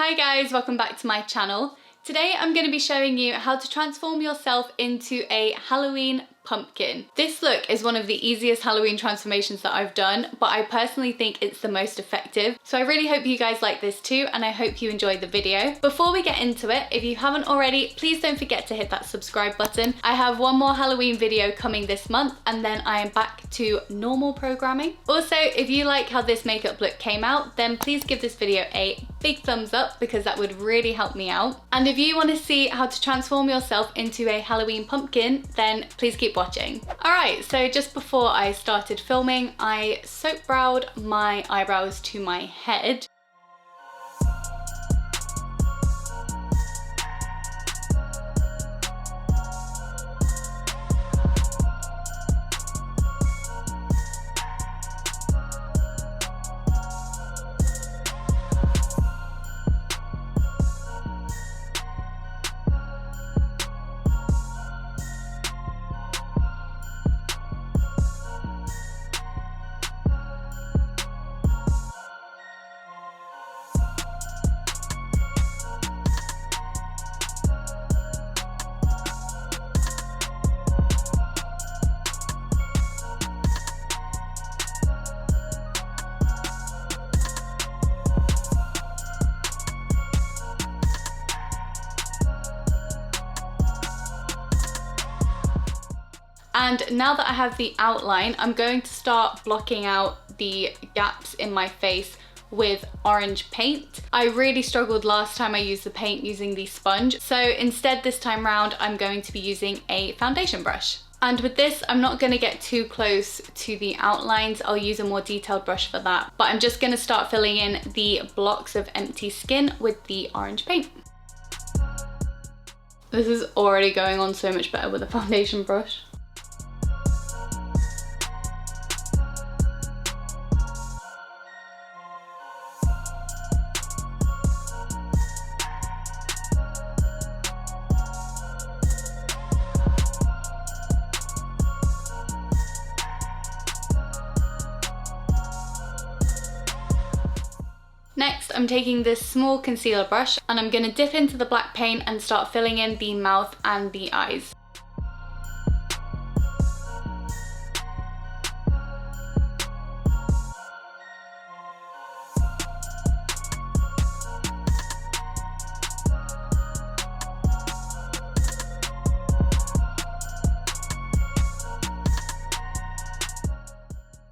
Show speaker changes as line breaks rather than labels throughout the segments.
Hi guys, welcome back to my channel. Today I'm going to be showing you how to transform yourself into a Halloween pumpkin. This look is one of the easiest Halloween transformations that I've done, but I personally think it's the most effective. So I really hope you guys like this too, and I hope you enjoyed the video. Before we get into it, if you haven't already, please don't forget to hit that subscribe button. I have one more Halloween video coming this month, and then I am back to normal programming. Also, if you like how this makeup look came out, then please give this video a big thumbs up because that would really help me out. And if you want to see how to transform yourself into a Halloween pumpkin, then please keep watching. Alright, so just before I started filming, I soap browed my eyebrows to my head. And now that I have the outline, I'm going to start blocking out the gaps in my face with orange paint. I really struggled last time I used the paint using the sponge, so instead this time round I'm going to be using a foundation brush. And with this, I'm not going to get too close to the outlines. I'll use a more detailed brush for that. But I'm just going to start filling in the blocks of empty skin with the orange paint. This is already going on so much better with a foundation brush. Next, I'm taking this small concealer brush and I'm going to dip into the black paint and start filling in the mouth and the eyes.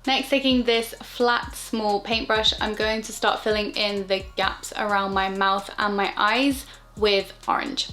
Next, taking this flat, small paintbrush, I'm going to start filling in the gaps around my mouth and my eyes with orange.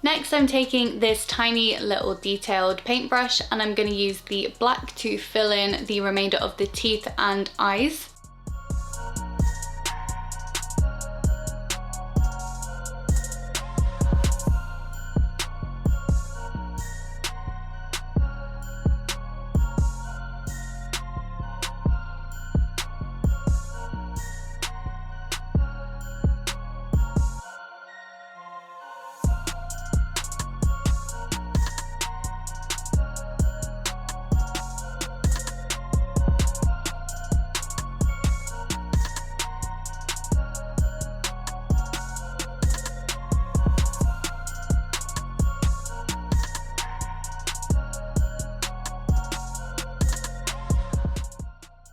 Next, I'm taking this tiny little detailed paintbrush and I'm going to use the black to fill in the remainder of the teeth and eyes.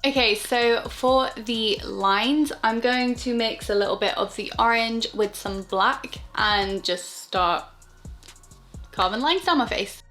Okay, so for the lines, I'm going to mix a little bit of the orange with some black and just start carving lines down my face.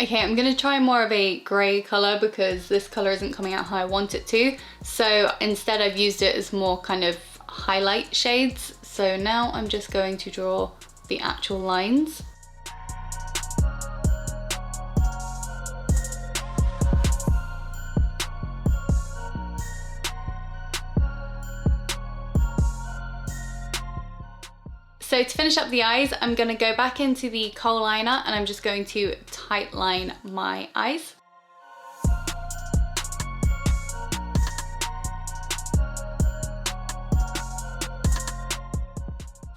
Okay, I'm gonna try more of a grey colour because this colour isn't coming out how I want it to. So instead I've used it as more kind of highlight shades. So now I'm just going to draw the actual lines. So to finish up the eyes, I'm going to go back into the Khol liner and I'm just going to tight line my eyes.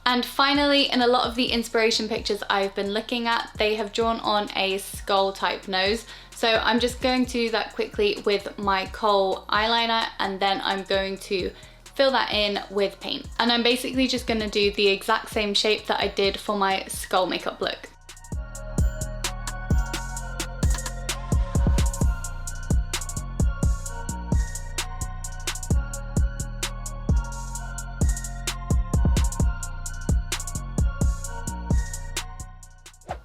And finally, in a lot of the inspiration pictures I've been looking at, they have drawn on a skull type nose. So I'm just going to do that quickly with my Khol eyeliner, and then I'm going to fill that in with paint. And I'm basically just gonna do the exact same shape that I did for my skull makeup look.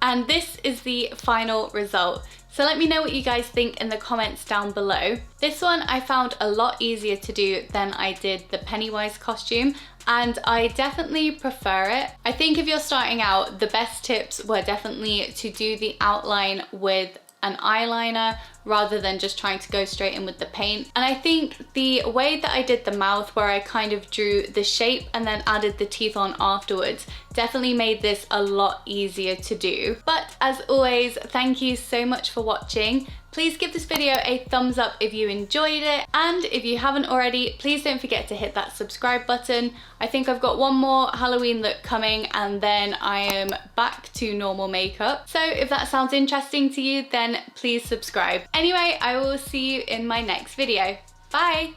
And this is the final result. So let me know what you guys think in the comments down below. This one I found a lot easier to do than I did the Pennywise costume, and I definitely prefer it. I think if you're starting out, the best tips were definitely to do the outline with an eyeliner rather than just trying to go straight in with the paint. And I think the way that I did the mouth, where I kind of drew the shape and then added the teeth on afterwards, definitely made this a lot easier to do. But as always, thank you so much for watching. Please give this video a thumbs up if you enjoyed it, and if you haven't already, please don't forget to hit that subscribe button. I think I've got one more Halloween look coming and then I am back to normal makeup. So if that sounds interesting to you, then please subscribe. Anyway, I will see you in my next video. Bye!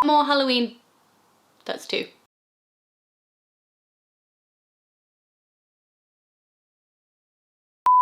More Halloween, that's 2.